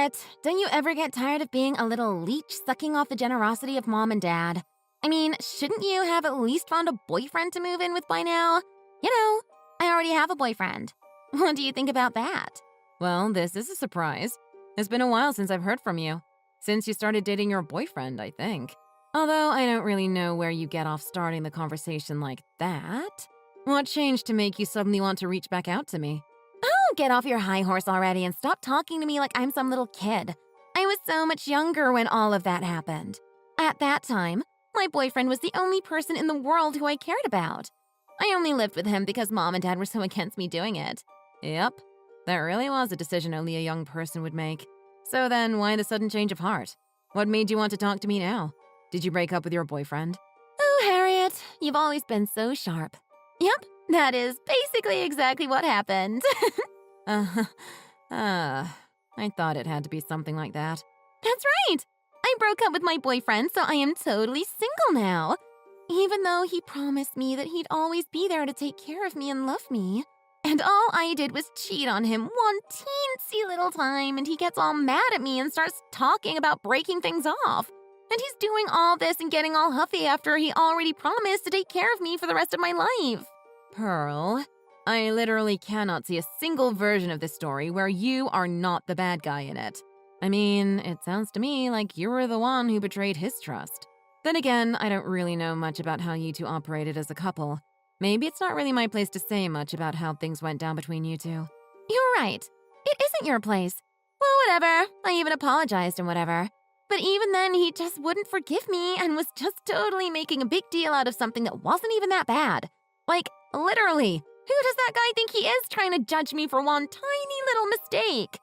Harriet, don't you ever get tired of being a little leech sucking off the generosity of mom and dad? I mean, shouldn't you have at least found a boyfriend to move in with by now? You know, I already have a boyfriend. What do you think about that? Well, this is a surprise. It's been a while since I've heard from you. Since you started dating your boyfriend, I think. Although I don't really know where you get off starting the conversation like that. What changed to make you suddenly want to reach back out to me? Oh, get off your high horse already and stop talking to me like I'm some little kid. I was so much younger when all of that happened. At that time, my boyfriend was the only person in the world who I cared about. I only lived with him because mom and dad were so against me doing it. Yep, that really was a decision only a young person would make. So then, why the sudden change of heart? What made you want to talk to me now? Did you break up with your boyfriend? Oh, Harriet, you've always been so sharp. Yep, that is basically exactly what happened. I thought it had to be something like that. That's right! I broke up with my boyfriend, so I am totally single now. Even though he promised me that he'd always be there to take care of me and love me. And all I did was cheat on him one teensy little time, and he gets all mad at me and starts talking about breaking things off. And he's doing all this and getting all huffy after he already promised to take care of me for the rest of my life. Pearl, I literally cannot see a single version of this story where you are not the bad guy in it. I mean, it sounds to me like you were the one who betrayed his trust. Then again, I don't really know much about how you two operated as a couple. Maybe it's not really my place to say much about how things went down between you two. You're right. It isn't your place. Well, whatever. I even apologized and whatever. But even then, he just wouldn't forgive me and was just totally making a big deal out of something that wasn't even that bad. Like, literally. Who does that guy think he is trying to judge me for one tiny little mistake?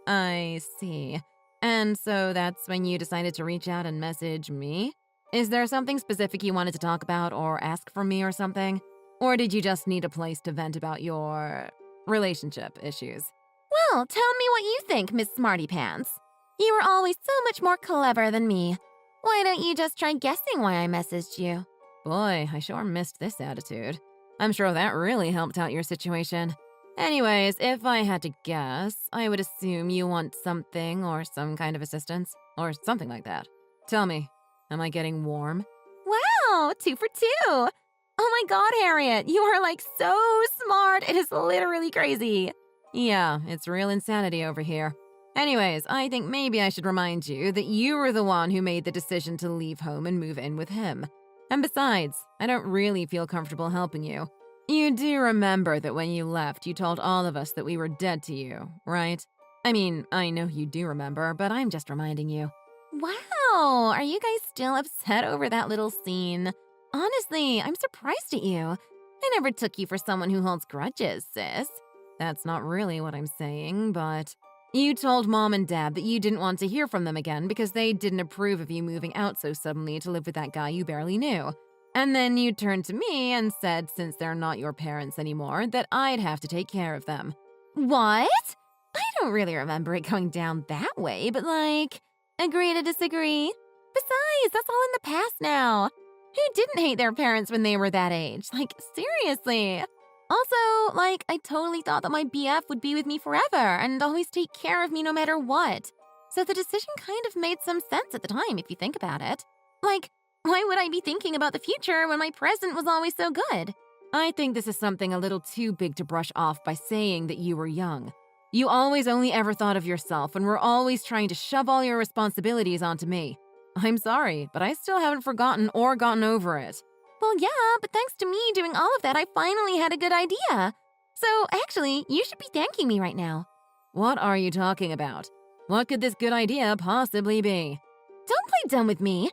I see. And so that's when you decided to reach out and message me? Is there something specific you wanted to talk about or ask from me or something? Or did you just need a place to vent about your relationship issues? Well, tell me what you think, Miss Smarty Pants. You were always so much more clever than me. Why don't you just try guessing why I messaged you? Boy, I sure missed this attitude. I'm sure that really helped out your situation. Anyways, if I had to guess, I would assume you want something or some kind of assistance or something like that. Tell me, am I getting warm? Wow, 2 for 2. Oh my god, Harriet, you are like so smart. It is literally crazy. Yeah, it's real insanity over here. Anyways, I think maybe I should remind you that you were the one who made the decision to leave home and move in with him. And besides, I don't really feel comfortable helping you. You do remember that when you left, you told all of us that we were dead to you, right? I mean, I know you do remember, but I'm just reminding you. Wow, are you guys still upset over that little scene? Honestly, I'm surprised at you. I never took you for someone who holds grudges, sis. That's not really what I'm saying, but you told mom and dad that you didn't want to hear from them again because they didn't approve of you moving out so suddenly to live with that guy you barely knew. And then you turned to me and said since they're not your parents anymore, that I'd have to take care of them. What? I don't really remember it going down that way, but agree to disagree. Besides, that's all in the past now. Who didn't hate their parents when they were that age? Seriously. Also, I totally thought that my BF would be with me forever and always take care of me no matter what. So the decision kind of made some sense at the time if you think about it. Why would I be thinking about the future when my present was always so good? I think this is something a little too big to brush off by saying that you were young. You always only ever thought of yourself and were always trying to shove all your responsibilities onto me. I'm sorry, but I still haven't forgotten or gotten over it. Well, yeah, but thanks to me doing all of that, I finally had a good idea. So, actually, you should be thanking me right now. What are you talking about? What could this good idea possibly be? Don't play dumb with me.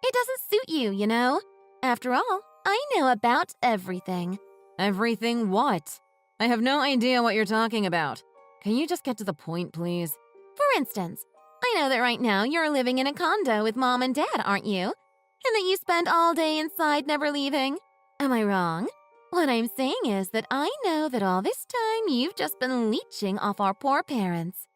It doesn't suit you, you know? After all, I know about everything. Everything what? I have no idea what you're talking about. Can you just get to the point, please? For instance, I know that right now you're living in a condo with mom and dad, aren't you? And that you spend all day inside never leaving. Am I wrong? What I'm saying is that I know that all this time you've just been leeching off our poor parents.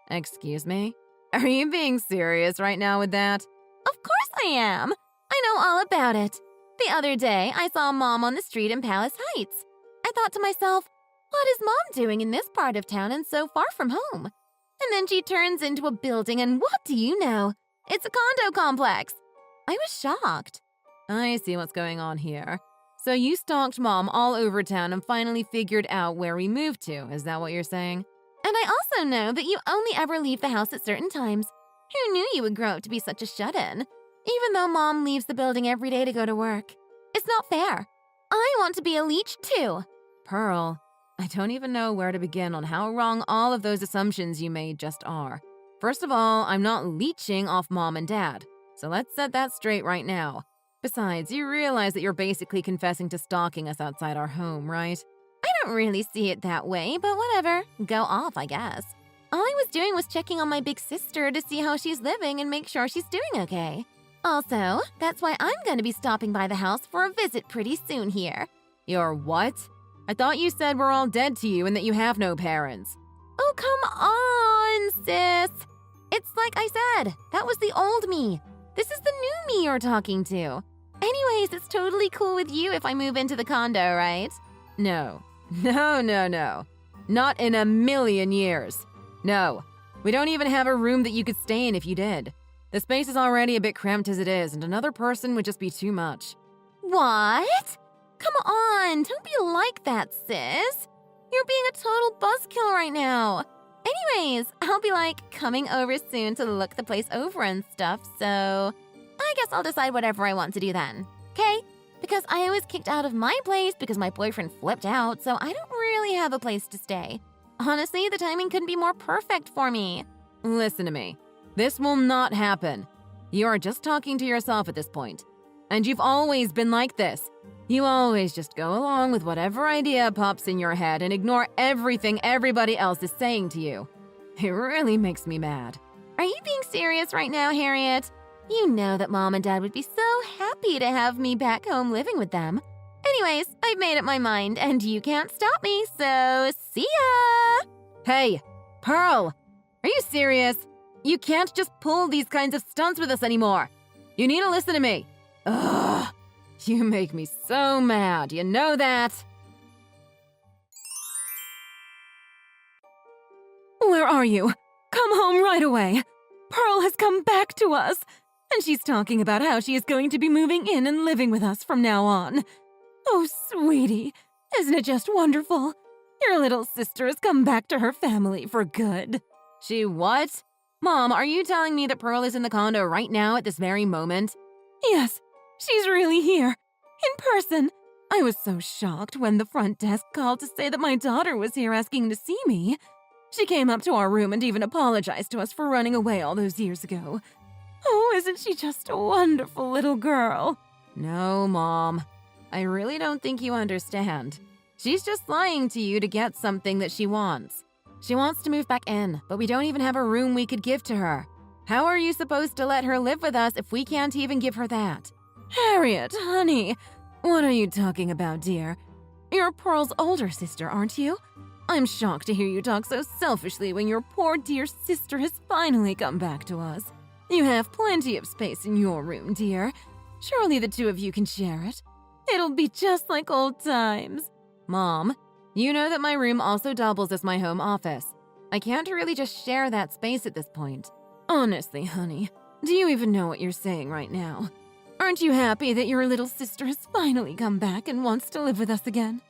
Excuse me? Are you being serious right now with that? Of course I am. I know all about it. The other day, I saw Mom on the street in Palace Heights. I thought to myself, what is Mom doing in this part of town and so far from home? And then she turns into a building, and what do you know? It's a condo complex. I was shocked. I see what's going on here. So you stalked Mom all over town and finally figured out where we moved to. Is that what you're saying? And I also know that you only ever leave the house at certain times. Who knew you would grow up to be such a shut-in? Even though Mom leaves the building every day to go to work. It's not fair. I want to be a leech too. Pearl, I don't even know where to begin on how wrong all of those assumptions you made just are. First of all, I'm not leeching off Mom and Dad. So let's set that straight right now. Besides, you realize that you're basically confessing to stalking us outside our home, right? I don't really see it that way, but whatever. Go off, I guess. All I was doing was checking on my big sister to see how she's living and make sure she's doing okay. Also, that's why I'm going to be stopping by the house for a visit pretty soon here. You're what? I thought you said we're all dead to you and that you have no parents. Oh, come on, sis. It's like I said, that was the old me. This is the new me you're talking to. Anyways, it's totally cool with you if I move into the condo, right? No. No. Not in a million years. No. We don't even have a room that you could stay in if you did. The space is already a bit cramped as it is, and another person would just be too much. What? Come on, don't be like that, sis. You're being a total buzzkill right now. Anyways, I'll be coming over soon to look the place over and stuff, so I guess I'll decide whatever I want to do then. Okay? Because I was kicked out of my place because my boyfriend flipped out, so I don't really have a place to stay. Honestly, the timing couldn't be more perfect for me. Listen to me. This will not happen. You are just talking to yourself at this point. And you've always been like this. You always just go along with whatever idea pops in your head and ignore everything everybody else is saying to you. It really makes me mad. Are you being serious right now, Harriet? You know that Mom and Dad would be so happy to have me back home living with them. Anyways, I've made up my mind, and you can't stop me, so see ya! Hey, Pearl! Are you serious? You can't just pull these kinds of stunts with us anymore. You need to listen to me. Ugh! You make me so mad, you know that? Where are you? Come home right away. Pearl has come back to us, and she's talking about how she is going to be moving in and living with us from now on. Oh, sweetie, isn't it just wonderful? Your little sister has come back to her family for good. She what? Mom, are you telling me that Pearl is in the condo right now at this very moment? Yes, she's really here, in person. I was so shocked when the front desk called to say that my daughter was here asking to see me. She came up to our room and even apologized to us for running away all those years ago. Oh, isn't she just a wonderful little girl? No, Mom. I really don't think you understand. She's just lying to you to get something that she wants. She wants to move back in, but we don't even have a room we could give to her. How are you supposed to let her live with us if we can't even give her that? Harriet, honey, what are you talking about, dear? You're Pearl's older sister, aren't you? I'm shocked to hear you talk so selfishly when your poor dear sister has finally come back to us. You have plenty of space in your room, dear. Surely the two of you can share it. It'll be just like old times. Mom, you know that my room also doubles as my home office. I can't really just share that space at this point. Honestly, honey, do you even know what you're saying right now? Aren't you happy that your little sister has finally come back and wants to live with us again?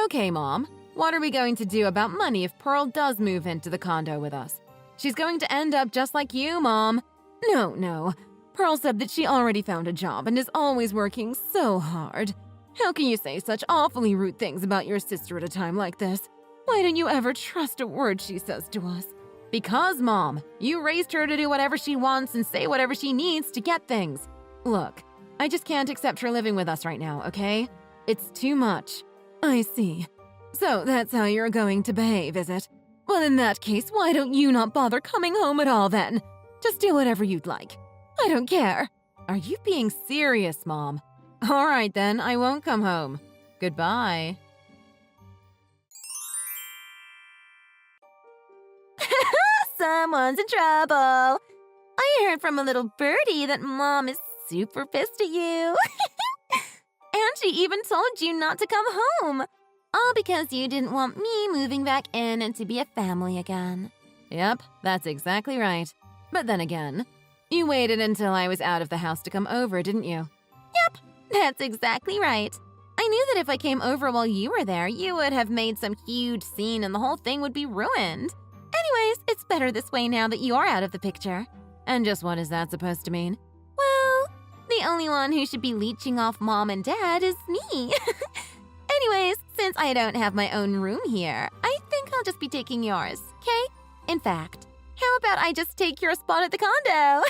Okay, Mom. What are we going to do about money if Pearl does move into the condo with us? She's going to end up just like you, Mom. No. Pearl said that she already found a job and is always working so hard. How can you say such awfully rude things about your sister at a time like this? Why don't you ever trust a word she says to us? Because, Mom, you raised her to do whatever she wants and say whatever she needs to get things. Look, I just can't accept her living with us right now, okay? It's too much. I see. So that's how you're going to behave, is it? Well, in that case, why don't you not bother coming home at all then? Just do whatever you'd like. I don't care. Are you being serious, Mom? All right, then, I won't come home. Goodbye. Someone's in trouble. I heard from a little birdie that Mom is super pissed at you. And she even told you not to come home. All because you didn't want me moving back in and to be a family again. Yep, that's exactly right. But then again, you waited until I was out of the house to come over, didn't you? That's exactly right. I knew that if I came over while you were there, you would have made some huge scene and the whole thing would be ruined. Anyways, it's better this way now that you are out of the picture. And just what is that supposed to mean? Well, the only one who should be leeching off Mom and Dad is me. Anyways, since I don't have my own room here, I think I'll just be taking yours, okay? In fact, how about I just take your spot at the condo?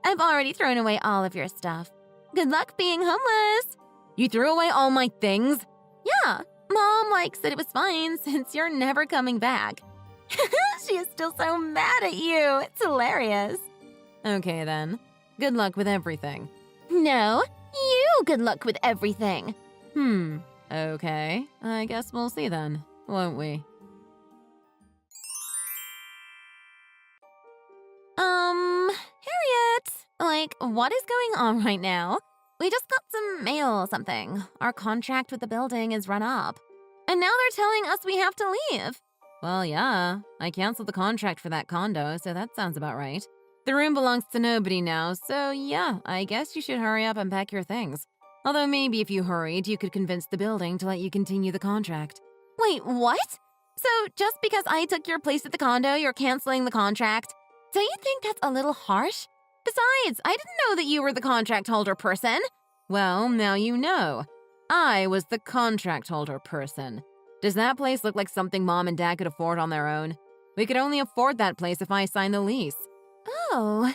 I've already thrown away all of your stuff. Good luck being homeless. You threw away all my things? Yeah, Mom said it was fine since you're never coming back. She is still so mad at you. It's hilarious. Okay then. Good luck with everything. No, you good luck with everything. Okay. I guess we'll see then, won't we? Harriet, what is going on right now? We just got some mail or something. Our contract with the building is run up. And now they're telling us we have to leave. Well, yeah. I canceled the contract for that condo, so that sounds about right. The room belongs to nobody now, so yeah, I guess you should hurry up and pack your things. Although maybe if you hurried, you could convince the building to let you continue the contract. Wait, what? So just because I took your place at the condo, you're canceling the contract? Don't you think that's a little harsh? Besides, I didn't know that you were the contract holder person. Well, now you know. I was the contract holder person. Does that place look like something Mom and Dad could afford on their own? We could only afford that place if I signed the lease. Oh,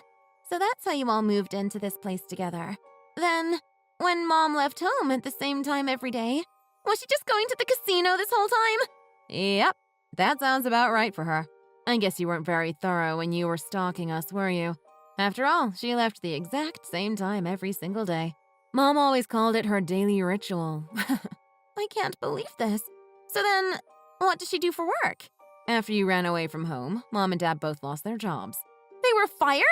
so that's how you all moved into this place together. Then, when Mom left home at the same time every day, was she just going to the casino this whole time? Yep, that sounds about right for her. I guess you weren't very thorough when you were stalking us, were you? After all, she left the exact same time every single day. Mom always called it her daily ritual. I can't believe this. So then, what does she do for work? After you ran away from home, Mom and Dad both lost their jobs. They were fired?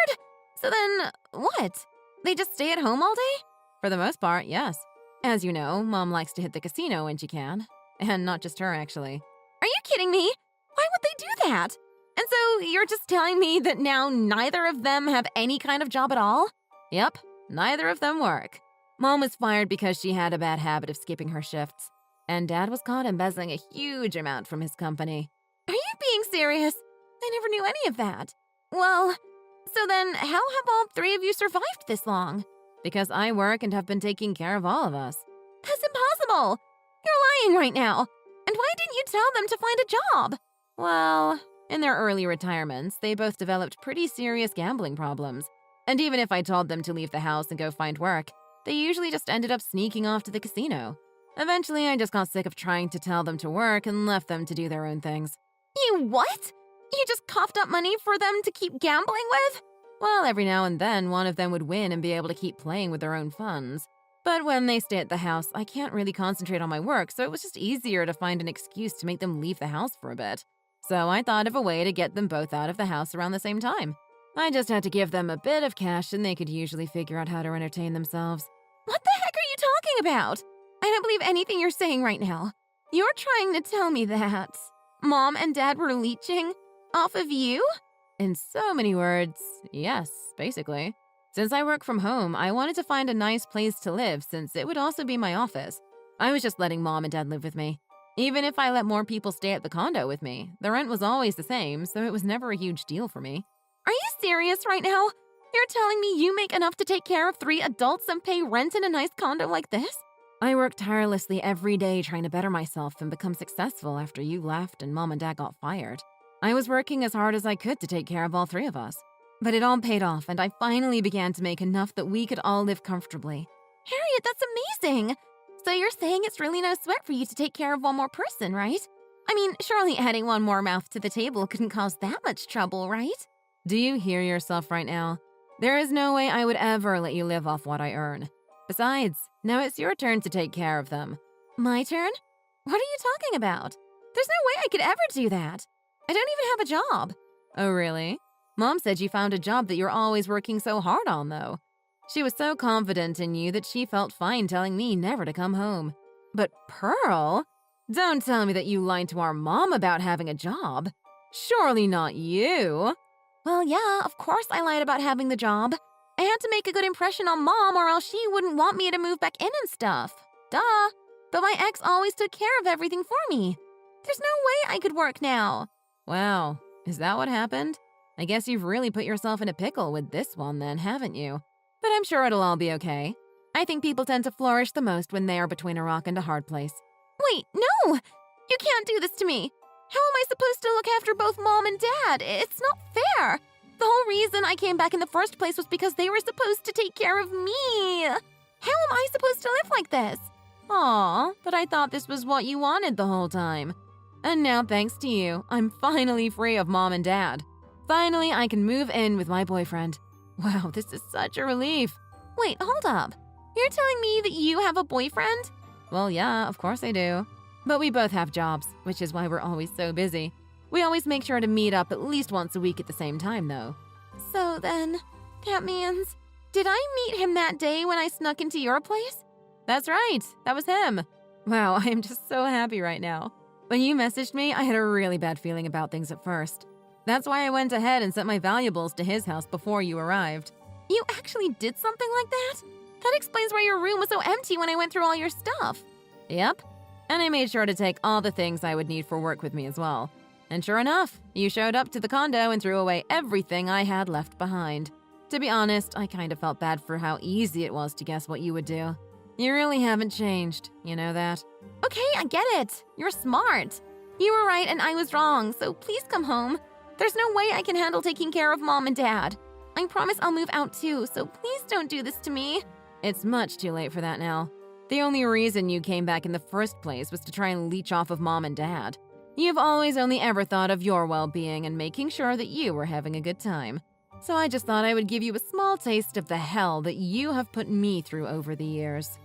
So then, what? They just stay at home all day? For the most part, yes. As you know, Mom likes to hit the casino when she can. And not just her, actually. Are you kidding me? Why would they do that? And so you're just telling me that now neither of them have any kind of job at all? Yep, neither of them work. Mom was fired because she had a bad habit of skipping her shifts. And Dad was caught embezzling a huge amount from his company. Are you being serious? I never knew any of that. Well, so then how have all three of you survived this long? Because I work and have been taking care of all of us. That's impossible. You're lying right now. And why didn't you tell them to find a job? Well, in their early retirements, they both developed pretty serious gambling problems. And even if I told them to leave the house and go find work, they usually just ended up sneaking off to the casino. Eventually, I just got sick of trying to tell them to work and left them to do their own things. You what? You just coughed up money for them to keep gambling with? Well, every now and then, one of them would win and be able to keep playing with their own funds. But when they stay at the house, I can't really concentrate on my work, so it was just easier to find an excuse to make them leave the house for a bit. So I thought of a way to get them both out of the house around the same time. I just had to give them a bit of cash and they could usually figure out how to entertain themselves. What the heck are you talking about? I don't believe anything you're saying right now. You're trying to tell me that Mom and Dad were leeching off of you? In so many words, yes, basically. Since I work from home, I wanted to find a nice place to live since it would also be my office. I was just letting Mom and Dad live with me. Even if I let more people stay at the condo with me, the rent was always the same, so it was never a huge deal for me. Are you serious right now? You're telling me you make enough to take care of 3 adults and pay rent in a nice condo like this? I worked tirelessly every day trying to better myself and become successful after you left and Mom and Dad got fired. I was working as hard as I could to take care of all 3 of us. But it all paid off, and I finally began to make enough that we could all live comfortably. Harriet, that's amazing! So you're saying it's really no sweat for you to take care of one more person, right? I mean, surely adding one more mouth to the table couldn't cause that much trouble, right? Do you hear yourself right now? There is no way I would ever let you live off what I earn. Besides, now it's your turn to take care of them. My turn? What are you talking about? There's no way I could ever do that. I don't even have a job. Oh, really? Mom said you found a job that you're always working so hard on, though. She was so confident in you that she felt fine telling me never to come home. But Pearl? Don't tell me that you lied to our mom about having a job. Surely not you. Well, yeah, of course I lied about having the job. I had to make a good impression on Mom or else she wouldn't want me to move back in and stuff. Duh. But my ex always took care of everything for me. There's no way I could work now. Wow, is that what happened? I guess you've really put yourself in a pickle with this one then, haven't you? But I'm sure it'll all be okay. I think people tend to flourish the most when they are between a rock and a hard place. Wait, no! You can't do this to me. How am I supposed to look after both Mom and Dad? It's not fair. The whole reason I came back in the first place was because they were supposed to take care of me. How am I supposed to live like this? Aw, but I thought this was what you wanted the whole time. And now, thanks to you, I'm finally free of Mom and Dad. Finally, I can move in with my boyfriend. Wow, this is such a relief. Wait, hold up. You're telling me that you have a boyfriend? Well, yeah, of course I do. But we both have jobs, which is why we're always so busy. We always make sure to meet up at least once a week at the same time, though. So then, that means, did I meet him that day when I snuck into your place? That's right, that was him. Wow, I am just so happy right now. When you messaged me, I had a really bad feeling about things at first. That's why I went ahead and sent my valuables to his house before you arrived. You actually did something like that? That explains why your room was so empty when I went through all your stuff. Yep. And I made sure to take all the things I would need for work with me as well. And sure enough, you showed up to the condo and threw away everything I had left behind. To be honest, I kind of felt bad for how easy it was to guess what you would do. You really haven't changed, you know that? Okay, I get it. You're smart. You were right and I was wrong, so please come home. There's no way I can handle taking care of Mom and Dad. I promise I'll move out too, so please don't do this to me. It's much too late for that now. The only reason you came back in the first place was to try and leech off of Mom and Dad. You've always only ever thought of your well-being and making sure that you were having a good time. So I just thought I would give you a small taste of the hell that you have put me through over the years.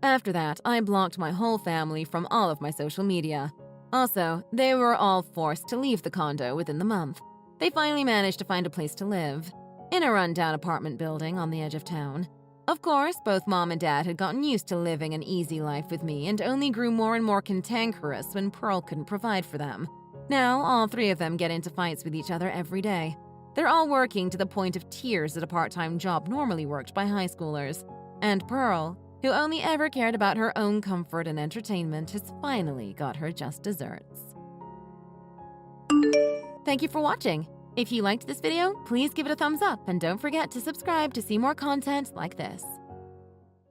After that, I blocked my whole family from all of my social media. Also, they were all forced to leave the condo within the month. They finally managed to find a place to live, in a rundown apartment building on the edge of town. Of course, both Mom and Dad had gotten used to living an easy life with me and only grew more and more cantankerous when Pearl couldn't provide for them. Now, all three of them get into fights with each other every day. They're all working to the point of tears at a part-time job normally worked by high schoolers. And Pearl, who only ever cared about her own comfort and entertainment, has finally got her just desserts. Thank you for watching. If you liked this video, please give it a thumbs up and don't forget to subscribe to see more content like this.